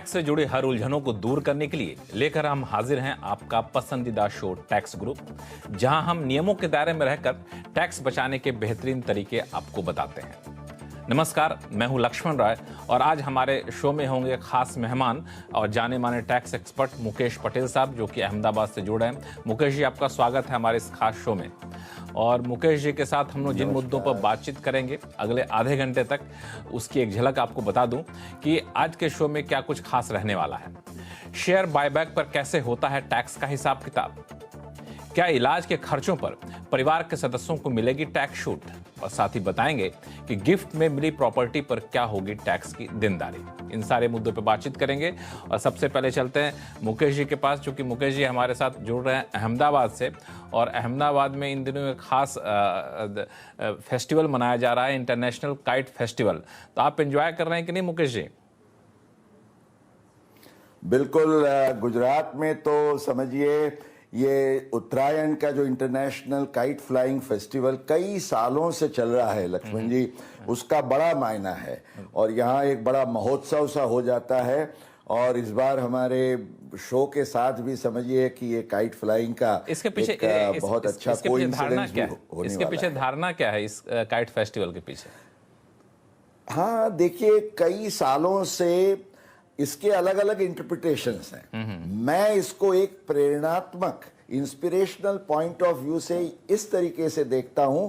Tax से जुड़ी हर उलझनों को दूर करने के लिए लेकर हम हाजिर हैं आपका पसंदीदा शो टैक्स ग्रुप, जहां हम नियमों के दायरे में रहकर टैक्स बचाने के बेहतरीन तरीके आपको बताते हैं। नमस्कार, मैं हूं लक्ष्मण राय और आज हमारे शो में होंगे खास मेहमान और जाने माने टैक्स एक्सपर्ट मुकेश पटेल साहब, जो कि अहमदाबाद से जुड़े हैं। मुकेश जी, आपका स्वागत है हमारे इस खास शो में। और मुकेश जी के साथ हम लोग जिन मुद्दों पर बातचीत करेंगे अगले आधे घंटे तक, उसकी एक झलक आपको बता दूं कि आज के शो में क्या कुछ खास रहने वाला है। शेयर बायबैक पर कैसे होता है टैक्स का हिसाब किताब, क्या इलाज के खर्चों पर परिवार के सदस्यों को मिलेगी टैक्स छूट, और साथ ही बताएंगे कि गिफ्ट में मिली प्रॉपर्टी पर क्या होगी टैक्स की देनदारी। इन सारे मुद्दों पर बातचीत करेंगे और सबसे पहले चलते हैं मुकेश जी के पास, क्योंकि मुकेश जी हमारे साथ जुड़ रहे हैं अहमदाबाद से। और अहमदाबाद में इन दिनों एक खास फेस्टिवल मनाया जा रहा है, इंटरनेशनल काइट फेस्टिवल। तो आप एंजॉय कर रहे हैं कि नहीं मुकेश जी? बिल्कुल। गुजरात में तो समझिए ये उत्तरायण का जो इंटरनेशनल काइट फ्लाइंग फेस्टिवल कई सालों से चल रहा है लक्ष्मण जी, उसका बड़ा मायना है और यहाँ एक बड़ा महोत्सव सा हो जाता है। और इस बार हमारे शो के साथ भी समझिए कि ये काइट फ्लाइंग का इसके पीछे बहुत अच्छा कोइंसिडेंस भी होने वाला है। इसके पीछे धारणा क्या है इस काइट फेस्टिवल के पीछे? हाँ देखिए, कई सालों से इसके अलग अलग इंटरप्रिटेशंस हैं। मैं इसको एक प्रेरणात्मक इंस्पिरेशनल पॉइंट ऑफ व्यू से इस तरीके से देखता हूं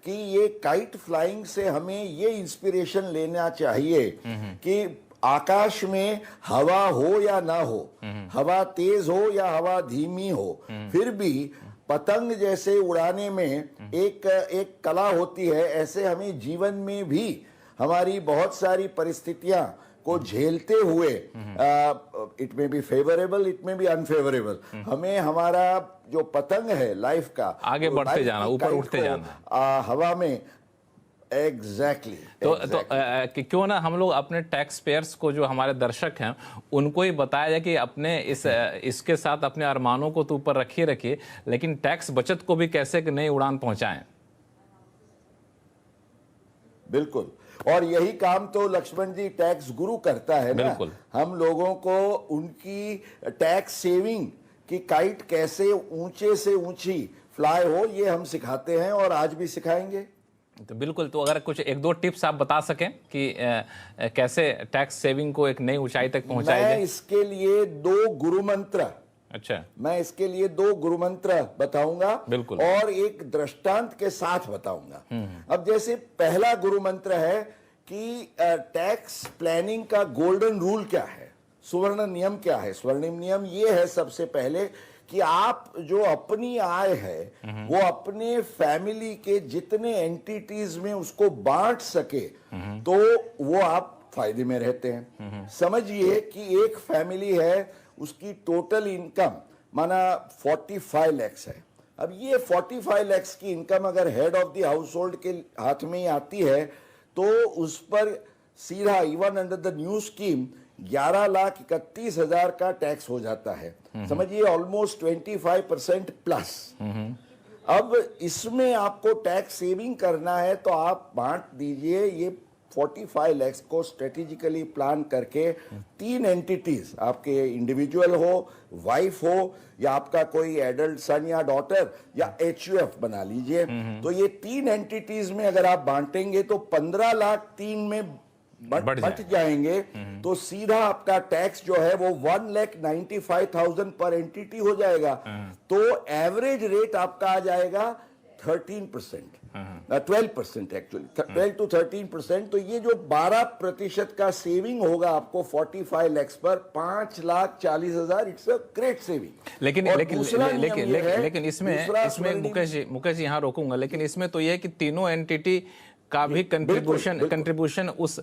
कि ये काइट फ्लाइंग से हमें ये इंस्पिरेशन लेना चाहिए कि आकाश में हवा हो या ना हो, हवा तेज हो या हवा धीमी हो, फिर भी पतंग जैसे उड़ाने में एक कला होती है। ऐसे हमें जीवन में भी हमारी बहुत सारी परिस्थितियां को झेलते हुए, इट में बी फेवरेबल, इट में बी अनफेवरेबल, हमें हमारा जो पतंग है लाइफ का आगे बढ़ते जाना, ऊपर उठते जाना हवा में। एग्जैक्टली तो क्यों ना हम लोग अपने टैक्स पेयर्स को, जो हमारे दर्शक हैं, उनको ही बताया जाए कि अपने इसके साथ अपने अरमानों को तो ऊपर रखिए, लेकिन टैक्स बचत को भी कैसे नई उड़ान पहुंचाएं। बिल्कुल, और यही काम तो लक्ष्मण जी टैक्स गुरु करता है ना। हम लोगों को उनकी टैक्स सेविंग की काइट कैसे ऊंचे से ऊंची फ्लाई हो, ये हम सिखाते हैं और आज भी सिखाएंगे। तो बिल्कुल, तो अगर कुछ एक दो टिप्स आप बता सकें कि कैसे टैक्स सेविंग को एक नई ऊंचाई तक पहुंचाया जाए। मैं इसके लिए दो गुरु मंत्र बताऊंगा, बिल्कुल, और एक दृष्टांत के साथ बताऊंगा। अब जैसे पहला गुरु मंत्र है कि टैक्स प्लानिंग का गोल्डन रूल क्या है, सुवर्ण नियम क्या है। स्वर्णिम नियम ये है सबसे पहले कि आप जो अपनी आय है वो अपने फैमिली के जितने एंटिटीज में उसको बांट सके तो वो आप फायदे में रहते हैं। समझिए कि एक फैमिली है, उसकी टोटल इनकम माना 45 लाख है। अब ये 45 लाख की इनकम अगर head of the house hold के हाथ में ही आती है तो उस पर सीधा even under the new scheme 11,31,000 का टैक्स हो जाता है। समझिए ऑलमोस्ट 25% प्लस। अब इसमें आपको टैक्स सेविंग करना है तो आप बांट दीजिए ये 45 लाख को स्ट्रेटेजिकली प्लान करके 3 एंटिटीज, आपके इंडिविजुअल हो, वाइफ हो, या आपका कोई एडल्ट सन या डॉटर, या HUF बना लीजिए। तो ये 3 एंटिटीज में अगर आप बांटेंगे तो 15 लाख 3 में बच जाएंगे। तो सीधा आपका टैक्स जो है वो 1,95,000 पर एंटिटी हो जाएगा। तो एवरेज रेट आपका आ जाएगा 13%, 12% एक्चुअली, 12 to 13%। तो ये जो 12% का सेविंग होगा आपको 45 लाख पर 5,40,000, इट्स अ ग्रेट सेविंग। लेकिन इसमें मुकेश जी यहाँ रोकूंगा, लेकिन इसमें तो ये है कि तीनों एंटिटी का भी कंट्रीब्यूशन उस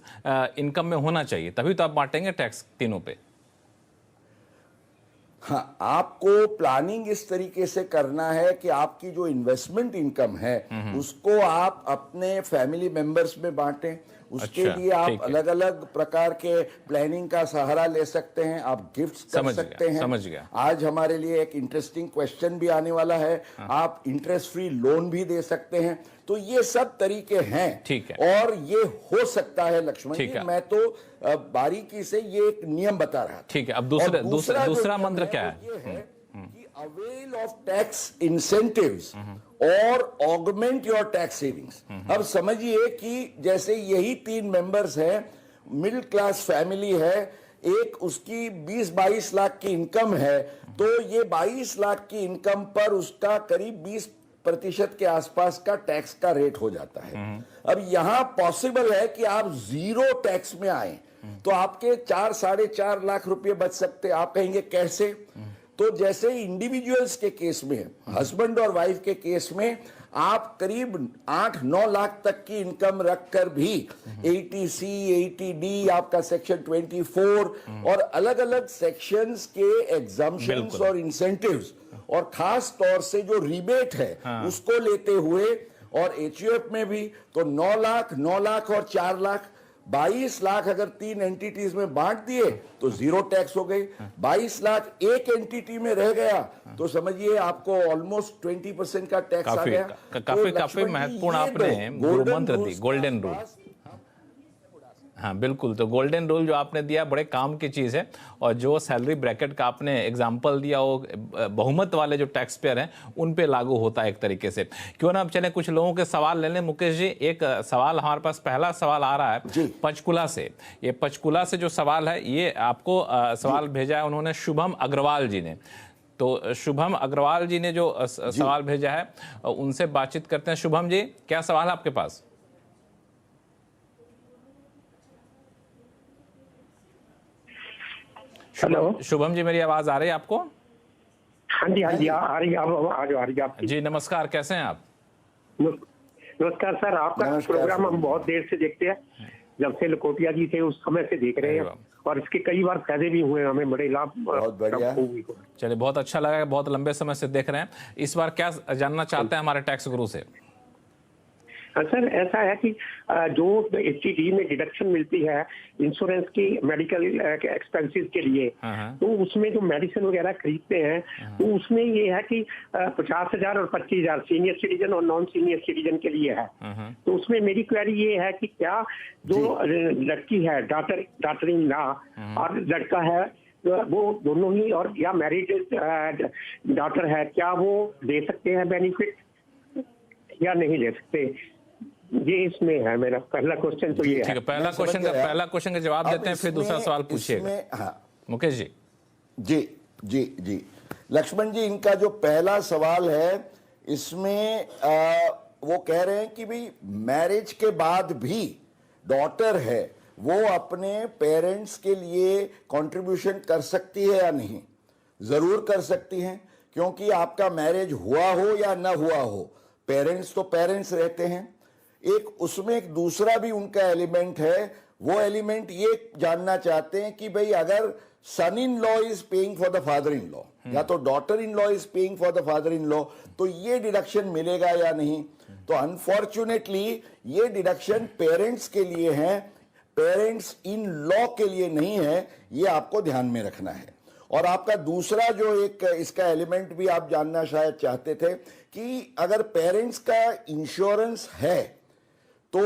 इनकम में होना चाहिए, तभी तो आप बांटेंगे टैक्स तीनों पे। हाँ, आपको प्लानिंग इस तरीके से करना है कि आपकी जो इन्वेस्टमेंट इनकम है उसको आप अपने फैमिली मेंबर्स में बांटें। उसके लिए आप अलग अलग प्रकार के प्लानिंग का सहारा ले सकते हैं, आप गिफ्ट्स कर सकते हैं। समझ गया। आज हमारे लिए एक इंटरेस्टिंग क्वेश्चन भी आने वाला है। आप इंटरेस्ट फ्री लोन भी दे सकते हैं। तो ये सब तरीके हैं। ठीक है। और ये हो सकता है लक्ष्मण ठीक जी, है। मैं तो बारीकी से ये एक नियम बता रहा था। ठीक है, अब और दूसरा जो मंत्र नियम क्या है है? वो ये है कि अवेल ऑफ टैक्स इंसेंटिव्स और ऑगमेंट योर टैक्स सेविंग्स। अब समझिए कि जैसे यही 3 मेंबर्स हैं, मिडिल क्लास फैमिली है, एक उसकी 20-22 लाख की इनकम है, तो ये 22 लाख की इनकम पर उसका करीब 20% के आसपास का टैक्स का रेट हो जाता है। अब यहां पॉसिबल है कि आप 0 टैक्स में आए तो आपके 4-4.5 लाख रुपए बच सकते हैं। आप कहेंगे कैसे? तो जैसे इंडिविजुअल्स के केस में, हस्बैंड और वाइफ के केस में, आप करीब 8-9 लाख तक की इनकम रखकर भी 80C 80D आपका सेक्शन 24 और अलग अलग सेक्शंस के एग्जाम्पशंस और इंसेंटिव्स और खास तौर से जो रिबेट है उसको लेते हुए, और HUF में भी तो 9 लाख और 4 लाख, 22 लाख अगर 3 एंटिटीज में बांट दिए तो 0 टैक्स हो गई। 22 लाख एक एंटिटी में रह गया तो समझिए आपको ऑलमोस्ट 20% का टैक्स आ गया। काफी महत्वपूर्ण आपने गुरु मंत्र दी, गोल्डन रूल। हाँ बिल्कुल, तो गोल्डन रूल जो आपने दिया बड़े काम की चीज़ है। और जो सैलरी ब्रैकेट का आपने एग्जांपल दिया वो बहुमत वाले जो टैक्स पेयर हैं उन पे लागू होता है एक तरीके से। क्यों ना अब चले कुछ लोगों के सवाल ले लें। मुकेश जी, एक सवाल हमारे पास, पहला सवाल आ रहा है पंचकुला से। ये पंचकुला से जो सवाल है, ये आपको सवाल भेजा है उन्होंने शुभम अग्रवाल जी ने। तो शुभम अग्रवाल जी ने जो सवाल भेजा है उनसे बातचीत करते हैं। शुभम जी, क्या सवाल है आपके पास? हेलो शुभम जी, मेरी आवाज आ रही है आपको? हाँ जी आ रही है आप जी नमस्कार, कैसे हैं आप? नमस्कार सर, आपका प्रोग्राम हम बहुत देर से देखते हैं, जब से लकोटिया जी थे उस समय से देख रहे हैं, और इसके कई बार फायदे भी हुए, हमें बड़े लाभ। बहुत बढ़िया, चलिए बहुत अच्छा लगा, बहुत लंबे समय से देख रहे हैं। इस बार क्या जानना चाहते हैं हमारे टैक्स गुरु से? सर ऐसा है कि जो HTD में डिडक्शन मिलती है इंश्योरेंस की मेडिकल एक्सपेंसेस के लिए, तो उसमें जो मेडिसिन वगैरह खरीदते हैं तो उसमें ये है कि 50,000 और 25,000 सीनियर सिटीजन और नॉन सीनियर सिटीजन के लिए है। तो उसमें मेरी क्वेरी ये है कि क्या जो लड़की है डॉटर इन लॉ और लड़का है वो दोनों ही, और या मैरिड डॉटर है, क्या वो दे सकते हैं बेनिफिट या नहीं ले सकते? ये इसमें है मेरा पहला क्वेश्चन। तो ये है पहला क्वेश्चन का जवाब देते हैं, फिर दूसरा सवाल पूछिएगा। हाँ मुकेश जी। जी लक्ष्मण जी, इनका जो पहला सवाल है इसमें वो कह रहे हैं कि भाई मैरिज के बाद भी डॉटर है वो अपने पेरेंट्स के लिए कंट्रीब्यूशन कर सकती है या नहीं? जरूर कर सकती हैं, क्योंकि आपका मैरिज हुआ हो या ना हुआ हो, पेरेंट्स तो पेरेंट्स रहते हैं। एक उसमें एक दूसरा भी उनका एलिमेंट है, वो एलिमेंट ये जानना चाहते हैं कि भाई अगर son in law is paying for the father in law या तो daughter in law is paying for the father in law, तो ये डिडक्शन मिलेगा या नहीं? तो अनफॉर्चुनेटली ये डिडक्शन पेरेंट्स के लिए है, पेरेंट्स इन लॉ के लिए नहीं है। ये आपको ध्यान में रखना है। और आपका दूसरा जो एक इसका एलिमेंट भी आप जानना शायद चाहते थे कि अगर पेरेंट्स का इंश्योरेंस है तो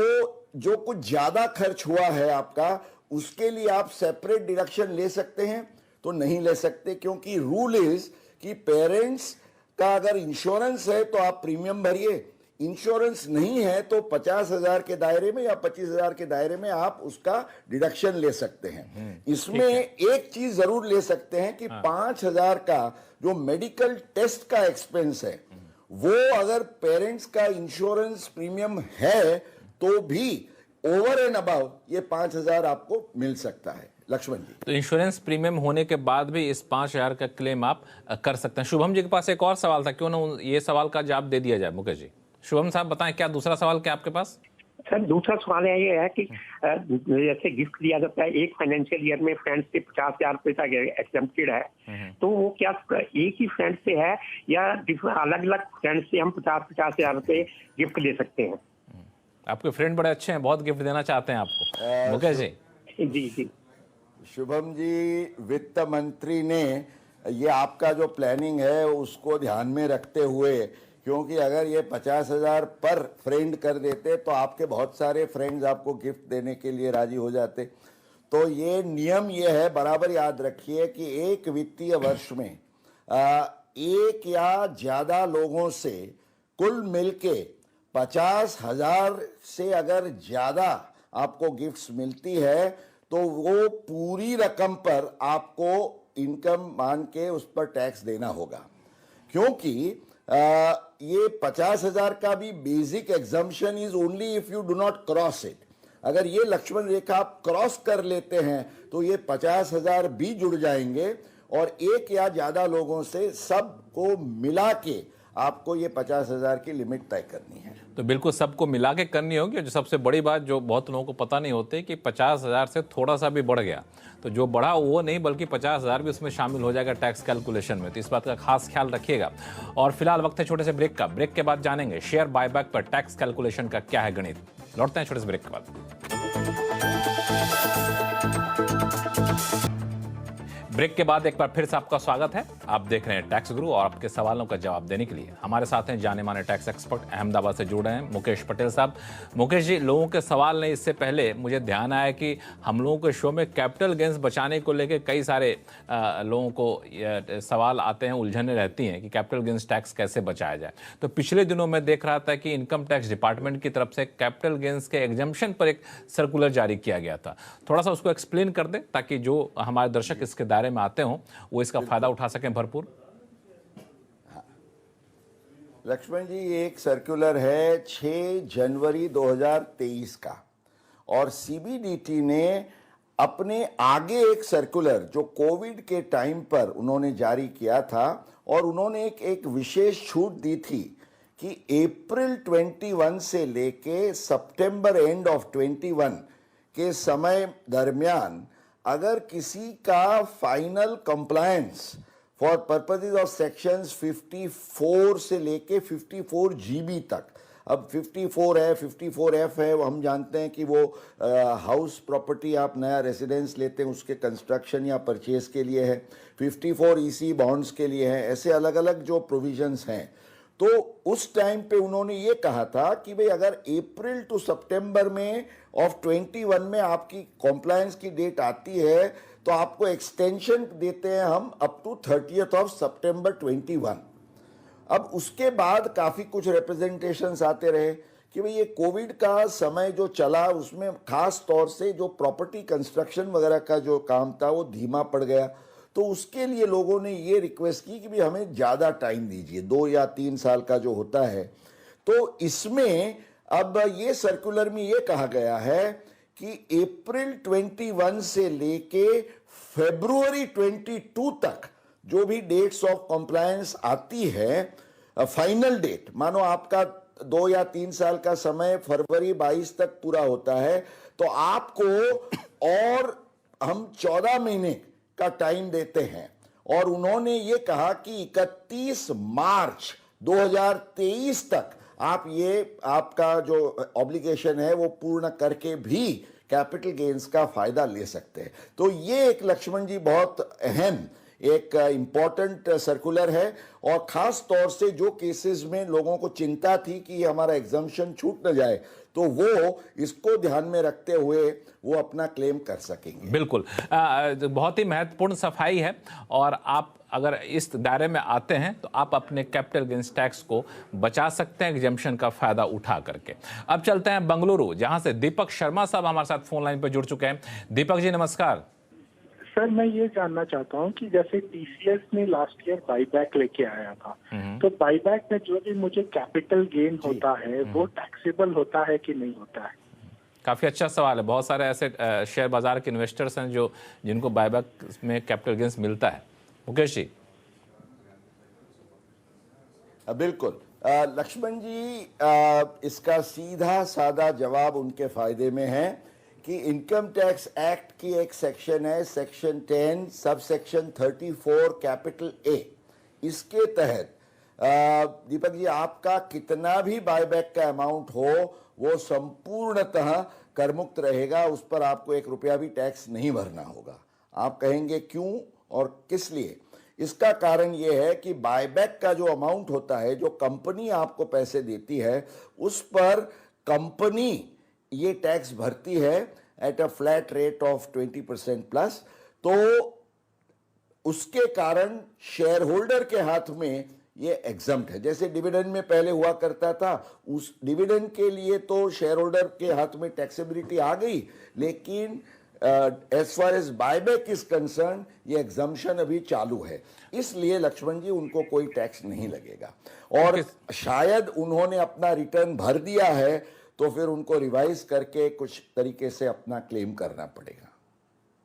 जो कुछ ज्यादा खर्च हुआ है आपका, उसके लिए आप सेपरेट डिडक्शन ले सकते हैं? तो नहीं ले सकते, क्योंकि रूल इज कि पेरेंट्स का अगर इंश्योरेंस है तो आप प्रीमियम भरिए, इंश्योरेंस नहीं है तो 50,000 के दायरे में या 25,000 के दायरे में आप उसका डिडक्शन ले सकते हैं। इसमें एक चीज जरूर ले सकते हैं कि 5,000 का जो मेडिकल टेस्ट का एक्सपेंस है वो अगर पेरेंट्स का इंश्योरेंस प्रीमियम है तो भी ओवर एंड अबव ये 5,000 आपको मिल सकता है। लक्ष्मण जी, तो इंश्योरेंस प्रीमियम होने के बाद भी इस 5,000 का क्लेम आप कर सकते हैं। शुभम जी के पास एक और सवाल था, क्यों ना ये सवाल का जवाब दे दिया जाए? मुकेश जी, शुभम साहब बताएं, क्या दूसरा सवाल क्या आपके पास? सर दूसरा सवाल ये है कि जैसे गिफ्ट दिया जाता है एक फाइनेंशियल ईयर में, फ्रेंड से 50,000 रुपए तक एग्जेम्प्टेड है, तो वो क्या एक ही फ्रेंड से है या अलग अलग फ्रेंड से हम 50,000 रुपए गिफ्ट ले सकते हैं? आपके फ्रेंड बड़े अच्छे हैं, बहुत गिफ्ट देना चाहते हैं आपको। मुकेश जी। जी शुभम जी, वित्त मंत्री ने ये आपका जो प्लानिंग है उसको ध्यान में रखते हुए क्योंकि अगर ये 50,000 पर फ्रेंड कर देते तो आपके बहुत सारे फ्रेंड्स आपको गिफ्ट देने के लिए राजी हो जाते। तो ये नियम ये है, बराबर याद रखिए कि एक वित्तीय वर्ष में एक या ज़्यादा लोगों से कुल मिलके 50,000 से अगर ज़्यादा आपको गिफ्ट्स मिलती है तो वो पूरी रकम पर आपको इनकम मान के उस पर टैक्स देना होगा। क्योंकि ये 50,000 का भी basic exemption is only if you do not cross it. अगर ये लक्ष्मण रेखा आप क्रॉस कर लेते हैं तो ये 50,000 भी जुड़ जाएंगे और एक या ज्यादा लोगों से सबको मिला के आपको ये 50,000 की लिमिट तय करनी है। तो बिल्कुल सबको मिला के करनी होगी। और जो सबसे बड़ी बात जो बहुत लोगों को पता नहीं होती कि 50,000 से थोड़ा सा भी बढ़ गया तो जो बढ़ा वो नहीं बल्कि 50,000 भी उसमें शामिल हो जाएगा टैक्स कैलकुलेशन में। तो इस बात का खास ख्याल रखिएगा। और फिलहाल वक्त है छोटे से ब्रेक का। ब्रेक के बाद जानेंगे शेयर बायबैक पर टैक्स कैलकुलेशन का क्या है गणित। लौटते हैं छोटे से ब्रेक के बाद। ब्रेक के बाद एक बार फिर से आपका स्वागत है। आप देख रहे हैं टैक्स गुरु और आपके सवालों का जवाब देने के लिए हमारे साथ हैं जाने माने टैक्स एक्सपर्ट अहमदाबाद से जुड़ रहे हैं मुकेश पटेल साहब। मुकेश जी, लोगों के सवाल नहीं, इससे पहले मुझे ध्यान आया कि हम लोगों के शो में कैपिटल गेंस बचाने को लेकर कई सारे लोगों को सवाल आते हैं, उलझने रहती हैं कि कैपिटल गेंस टैक्स कैसे बचाया जाए। तो पिछले दिनों में देख रहा था कि इनकम टैक्स डिपार्टमेंट की तरफ से कैपिटल गेंस के एग्जम्पशन पर एक सर्कुलर जारी किया गया था। थोड़ा सा उसको एक्सप्लेन कर दें ताकि जो हमारे दर्शक इसके दायरे में आते हों वो इसका फायदा उठा सकें भरपूर। लक्ष्मण जी, ये एक सर्कुलर है 6 जनवरी 2023 का और सीबीडीटी ने अपने आगे एक सर्कुलर जो कोविड के टाइम पर उन्होंने जारी किया था और उन्होंने एक विशेष छूट दी थी कि अप्रैल 21 से लेके सितंबर एंड ऑफ 21 के समय दरमियान अगर किसी का final compliance for purposes of sections 54 से लेके 54 GB तक, अब 54 है 54F है, वो हम जानते हैं कि वो हाउस प्रॉपर्टी आप नया रेसिडेंस लेते हैं उसके कंस्ट्रक्शन या परचेज के लिए है, 54 EC बॉन्ड्स के लिए है, ऐसे अलग अलग जो प्रोविजंस हैं। तो उस टाइम पे उन्होंने ये कहा था कि भाई अगर अप्रैल टू सितंबर में ऑफ 21 में आपकी कॉम्प्लायंस की डेट आती है तो आपको एक्सटेंशन देते हैं हम अप टू 30th ऑफ सितंबर 21। अब उसके बाद काफ़ी कुछ रिप्रेजेंटेशंस आते रहे कि भाई ये कोविड का समय जो चला उसमें खास तौर से जो प्रॉपर्टी कंस्ट्रक्शन वगैरह का जो काम था वो धीमा पड़ गया। तो उसके लिए लोगों ने ये रिक्वेस्ट की कि भाई हमें ज़्यादा टाइम दीजिए, 2 या 3 साल का जो होता है। तो इसमें अब ये सर्कुलर में ये कहा गया है कि अप्रैल 21 से लेके फरवरी 22 तक जो भी डेट्स ऑफ कॉम्प्लायंस आती है, फाइनल डेट मानो आपका 2 या 3 साल का समय फरवरी 22 तक पूरा होता है तो आपको और हम 14 महीने का टाइम देते हैं। और उन्होंने ये कहा कि 31 मार्च 2023 तक आप ये आपका जो ऑब्लिगेशन है वो पूर्ण करके भी कैपिटल गेन्स का फायदा ले सकते हैं। तो ये एक लक्ष्मण जी बहुत अहम एक इम्पॉर्टेंट सर्कुलर है और ख़ास तौर से जो केसेस में लोगों को चिंता थी कि हमारा एग्जम्पशन छूट न जाए तो वो इसको ध्यान में रखते हुए वो अपना क्लेम कर सकेंगे। बिल्कुल, बहुत ही महत्वपूर्ण सफाई है और आप अगर इस दायरे में आते हैं तो आप अपने कैपिटल गेन्स टैक्स को बचा सकते हैं एग्जम्पशन का फायदा उठा करके। अब चलते हैं बेंगलुरु, जहां से दीपक शर्मा साहब हमारे साथ फोन लाइन पर जुड़ चुके हैं। दीपक जी नमस्कार। सर, मैं ये जानना चाहता हूँ कि जैसे टीसीएस ने लास्ट ईयर बाईबैक लेके आया था, तो बाईबैक में जो भी मुझे कैपिटल गेन होता है वो टैक्सेबल होता है कि नहीं होता है? काफी अच्छा सवाल है। बहुत सारे ऐसे शेयर बाजार के इन्वेस्टर्स हैं जो जिनको बायबैक में कैपिटल गेन्स मिलता है। मुकेश जी। बिल्कुल लक्ष्मण जी, इसका सीधा सादा जवाब उनके फायदे में है कि इनकम टैक्स एक्ट की एक सेक्शन है, section 10 sub section 34 capital A. इसके तहत दीपक जी आपका कितना भी बायबैक का अमाउंट हो वो संपूर्णतः करमुक्त रहेगा, उस पर आपको 1 रुपया भी टैक्स नहीं भरना होगा। आप कहेंगे क्यों और किस लिए? इसका कारण ये है कि बायबैक का जो अमाउंट होता है, जो कंपनी आपको पैसे देती है, उस पर कंपनी ये टैक्स भरती है at a flat rate of 20% plus. तो उसके कारण शेयर होल्डर के हाथ में ये एग्जम्प्ट है। जैसे डिविडेंड में पहले हुआ करता था, उस डिविडेंड के लिए तो शेयर होल्डर के हाथ में टैक्सेबिलिटी आ गई, लेकिन as far as buyback is concern ये एग्जम्पशन अभी चालू है। इसलिए लक्ष्मण जी उनको कोई टैक्स नहीं लगेगा, और शायद उन्होंने अपना रिटर्न भर दिया है तो फिर उनको रिवाइज करके कुछ तरीके से अपना क्लेम करना पड़ेगा।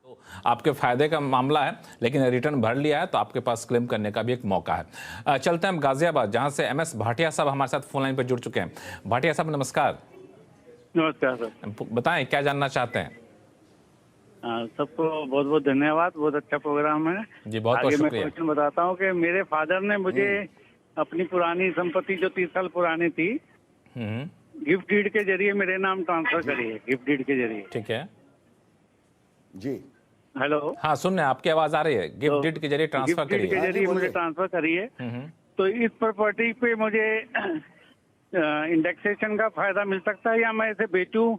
तो आपके फायदे का मामला है, लेकिन रिटर्न भर लिया है तो आपके पास क्लेम करने का भी एक मौका है। चलते हैं हम गाजियाबाद, जहां से MS भाटिया साहब हमारे साथ फोन लाइन पर जुड़ चुके हैं। भाटिया साहब नमस्कार। नमस्कार सर। बताएं क्या जानना चाहते हैं। सबको बहुत बहुत धन्यवाद, बहुत अच्छा प्रोग्राम है जी, बहुत बहुत आगे मैं शुक्रिया। क्वेश्चन बताता हूँ कि मेरे फादर ने मुझे अपनी पुरानी संपत्ति जो 30 साल पुरानी थी गिफ्ट डीड के जरिए मेरे नाम ट्रांसफर करी है, गिफ्ट डीड के जरिए। ठीक है जी, हेलो। हाँ, सुन रहे हैं, आपकी आवाज आ रही है। गिफ्ट डीड के जरिए ट्रांसफर गिफ्ट डीड करिए। के जरिए मुझे ट्रांसफर करी है। तो इस प्रॉपर्टी पे मुझे इंडेक्सेशन का फायदा मिल सकता है, या मैं इसे बेचूं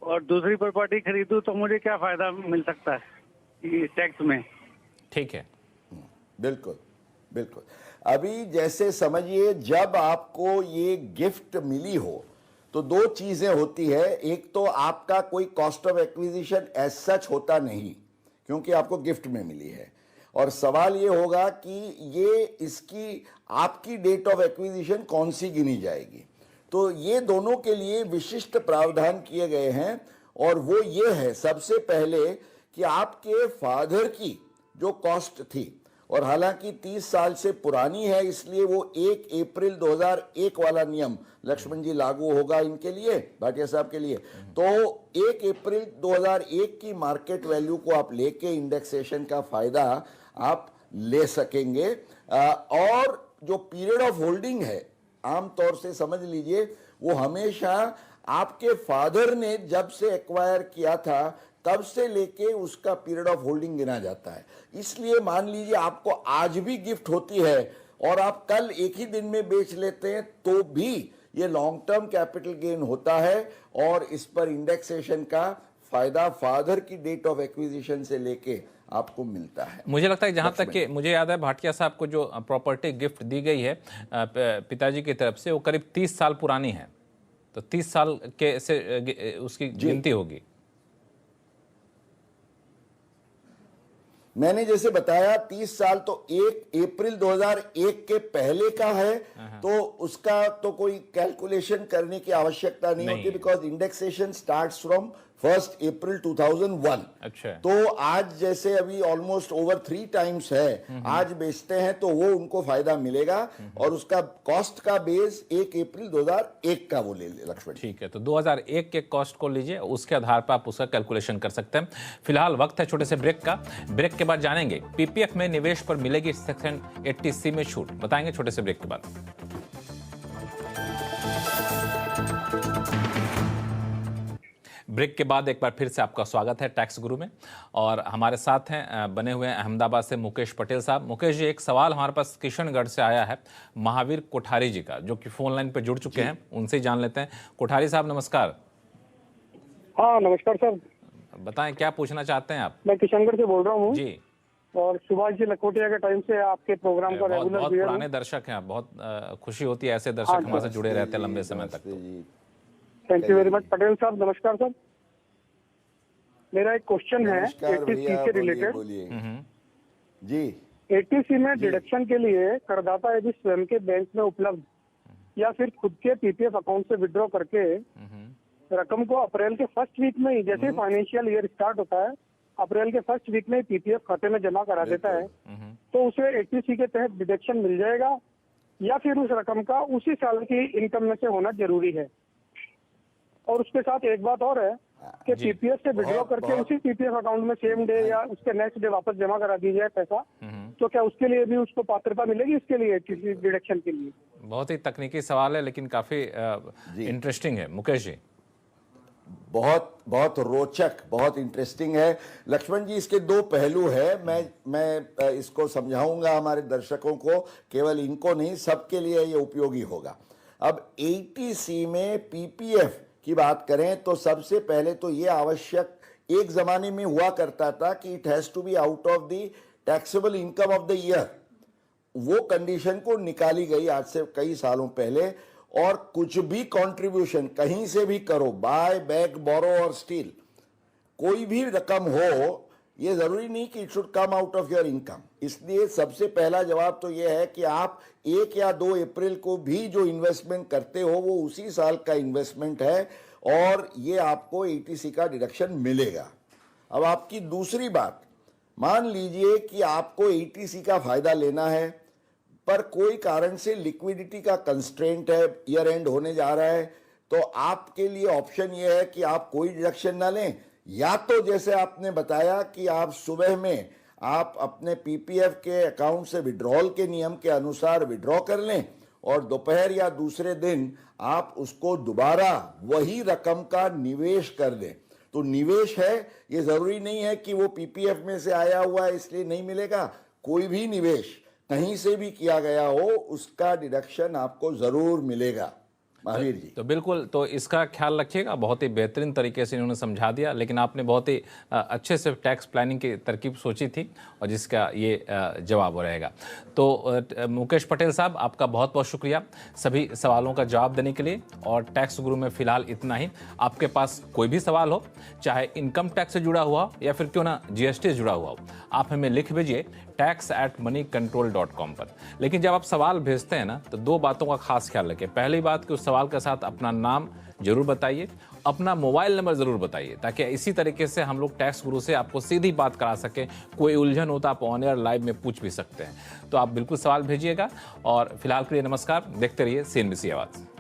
और दूसरी प्रॉपर्टी खरीदूं तो मुझे क्या फायदा मिल सकता है टैक्स में? ठीक है, बिल्कुल बिल्कुल। अभी जैसे समझिए, जब आपको ये गिफ्ट मिली हो तो दो चीजें होती है। एक तो आपका कोई cost of acquisition as such होता नहीं, क्योंकि आपको गिफ्ट में मिली है, और सवाल ये होगा कि ये इसकी आपकी डेट ऑफ एक्विजिशन कौन सी गिनी जाएगी। तो ये दोनों के लिए विशिष्ट प्रावधान किए गए हैं, और वो ये है सबसे पहले कि आपके फादर की जो कॉस्ट थी, और हालांकि 30 साल से पुरानी है, इसलिए वो 1 अप्रैल 2001 वाला नियम लक्ष्मण जी लागू होगा इनके लिए, भाटिया साहब के लिए। तो 1 अप्रैल 2001 की मार्केट वैल्यू को आप लेके इंडेक्सेशन का फायदा आप ले सकेंगे। और जो पीरियड ऑफ होल्डिंग है, आमतौर से समझ लीजिए वो हमेशा आपके फादर ने जब से एक्वायर किया था तब से लेके उसका पीरियड ऑफ होल्डिंग गिना जाता है। इसलिए मान लीजिए आपको आज भी गिफ्ट होती है और आप कल एक ही दिन में बेच लेते हैं, तो भी ये लॉन्ग टर्म कैपिटल गेन होता है, और इस पर इंडेक्सेशन का फायदा फादर की डेट ऑफ एक्विजिशन से लेके आपको मिलता है। मुझे लगता है, जहां तक कि मुझे याद है, भाटिया साहब को जो प्रॉपर्टी गिफ्ट दी गई है पिताजी की तरफ से, वो करीब 30 साल पुरानी है, तो 30 साल के से उसकी गिनती होगी। मैंने जैसे बताया 30 साल तो 1 अप्रैल 2001 के पहले का है, तो उसका तो कोई कैलकुलेशन करने की आवश्यकता नहीं होती, बिकॉज इंडेक्सेशन स्टार्ट्स फ्रॉम 1 अप्रैल 2001। अच्छा। तो आज जैसे अभी ऑलमोस्ट ओवर 3 टाइम्स है, आज बेचते हैं तो वो उनको फायदा मिलेगा, और उसका कॉस्ट का बेस 1 अप्रैल 2001 का वो ले लक्ष्मण। ठीक है, तो 2001 के कॉस्ट को लीजिए, उसके आधार पर आप उसका कैलकुलेशन कर सकते हैं। फिलहाल वक्त है छोटे से ब्रेक का। ब्रेक के बाद जानेंगे PPF में निवेश पर मिलेगी सेक्शन 80C में छूट, बताएंगे छोटे से ब्रेक के बाद। ब्रेक के बाद एक बार फिर से आपका स्वागत है टैक्स गुरु में, और हमारे साथ हैं बने हुए हैं अहमदाबाद से मुकेश पटेल साहब। मुकेश जी, एक सवाल हमारे पास किशनगढ़ से आया है महावीर कोठारी जी का, जो कि फोन लाइन पे जुड़ चुके हैं, उनसे ही जान लेते हैं। कोठारी साहब नमस्कार। हाँ नमस्कार सर, बताएं क्या पूछना चाहते हैं आप। मैं किशनगढ़ से बोल रहा हूँ जी, और सुभाष जी लखोटिया के टाइम से आपके प्रोग्राम का बहुत रेगुलर बहुत व्यूअर पुराने हूँ। दर्शक हैं आप, बहुत खुशी होती है ऐसे दर्शक हमारे से जुड़े रहते हैं लंबे समय तक। Thank you very much. Patel साहब नमस्कार सर, मेरा एक क्वेश्चन है नमस्कार 80C भैया, से बोलिए रिलेटेड। बोलिए जी। 80C में डिडक्शन के लिए करदाता यदि स्वयं के बैंक में उपलब्ध या फिर खुद के PPF अकाउंट से विड्रॉ करके रकम को अप्रैल के फर्स्ट वीक में ही, जैसे फाइनेंशियल ईयर स्टार्ट होता है, अप्रैल के फर्स्ट वीक में PPF खाते में जमा करा देता है, तो उसे 80C के तहत डिडक्शन मिल जाएगा, या फिर उस रकम का उसी साल की इनकम में से होना जरूरी है? और उसके साथ एक बात और है कि PPF से विड्रॉ करके उसी PPF अकाउंट में सेम डे या उसके नेक्स्ट डे वापस जमा करा दी जाए पैसा, तो क्या उसके लिए भी उसको पात्रता मिलेगी इसके लिए, किसी डिडक्शन के लिए? बहुत ही तकनीकी सवाल है, लेकिन काफी इंटरेस्टिंग है मुकेश जी। बहुत बहुत रोचक, बहुत इंटरेस्टिंग है लक्ष्मण जी। इसके दो पहलू है, मैं इसको समझाऊंगा हमारे दर्शकों को, केवल इनको नहीं, सबके लिए ये उपयोगी होगा। अब 80C में पीपीएफ की बात करें तो सबसे पहले तो ये आवश्यक एक जमाने में हुआ करता था कि it has to be out of the taxable income of the year. वो कंडीशन को निकाली गई आज से कई सालों पहले, और कुछ भी कंट्रीब्यूशन कहीं से भी करो, बाय बैक बोरो और स्टील, कोई भी रकम हो, ये जरूरी नहीं कि it should come out of your income. इसलिए सबसे पहला जवाब तो यह है कि आप 1 या 2 अप्रैल को भी जो इन्वेस्टमेंट करते हो वो उसी साल का इन्वेस्टमेंट है और ये आपको 80C का डिडक्शन मिलेगा। अब आपकी दूसरी बात, मान लीजिए कि आपको 80C का फायदा लेना है पर कोई कारण से लिक्विडिटी का कंस्ट्रेंट है, ईयर एंड होने जा रहा है, तो आपके लिए ऑप्शन यह है कि आप कोई डिडक्शन ना लें, या तो जैसे आपने बताया कि आप सुबह में आप अपने पीपीएफ के अकाउंट से विड्रॉल के नियम के अनुसार विड्रॉ कर लें और दोपहर या दूसरे दिन आप उसको दोबारा वही रकम का निवेश कर दें। तो निवेश है, ये जरूरी नहीं है कि वो पीपीएफ में से आया हुआ है इसलिए नहीं मिलेगा। कोई भी निवेश कहीं से भी किया गया हो उसका डिडक्शन आपको जरूर मिलेगा। महावीर जी, तो बिल्कुल, तो इसका ख्याल रखिएगा। बहुत ही बेहतरीन तरीके से इन्होंने समझा दिया, लेकिन आपने बहुत ही अच्छे से टैक्स प्लानिंग की तरकीब सोची थी और जिसका ये जवाब रहेगा। तो मुकेश पटेल साहब, आपका बहुत बहुत शुक्रिया सभी सवालों का जवाब देने के लिए। और टैक्स गुरु में फिलहाल इतना ही। आपके पास कोई भी सवाल हो, चाहे इनकम टैक्स से जुड़ा हुआ या फिर क्यों ना जीएसटी से जुड़ा हुआ हो, आप हमें लिख भेजिए tax@moneycontrol.com पर। लेकिन जब आप सवाल भेजते हैं ना, तो 2 बातों का खास ख्याल रखें। पहली बात कि उस सवाल के साथ अपना नाम जरूर बताइए, अपना मोबाइल नंबर जरूर बताइए, ताकि इसी तरीके से हम लोग टैक्स गुरु से आपको सीधी बात करा सकें। कोई उलझन हो तो आप ऑन एयर लाइव में पूछ भी सकते हैं। तो आप बिल्कुल सवाल भेजिएगा। और फिलहाल के लिए नमस्कार, देखते रहिए CNBC आवाज़।